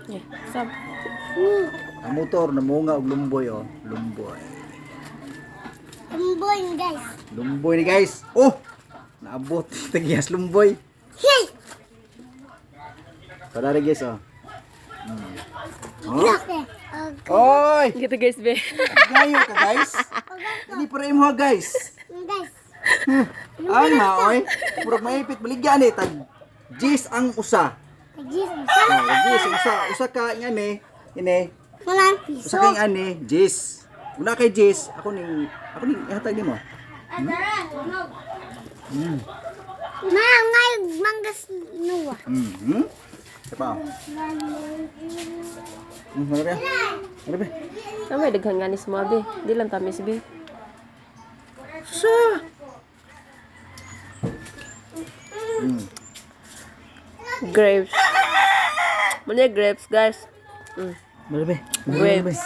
Yeah, sab. Ang motor namunga og lumboy oh. Lumboy. Lumboy guys. Lumboy ni guys. Oh! Naabot tagiyas lumboy. Hey! Padari guys oh. Oh. Okay. Oy! Gitu guys, be. Gayo ka guys. Hindi pa rin mo guys. Guys. Ang na oy. Murag maipit baligyan ni tag Jis ang usa. Kajis. Oh, Jis usa ka ingani. Ini. Walang piso. Usa ka ingani Jis. Una kay Jis, ako ning ihatag nimo. Ngay manggas nuwa. Mhm. Siapa? Ano ba? Ano ba? May daghan nga ni semua, be. Di lang tamis, be. Sa. Grapes. Mana grapes, guys? Ano ba? Grapes.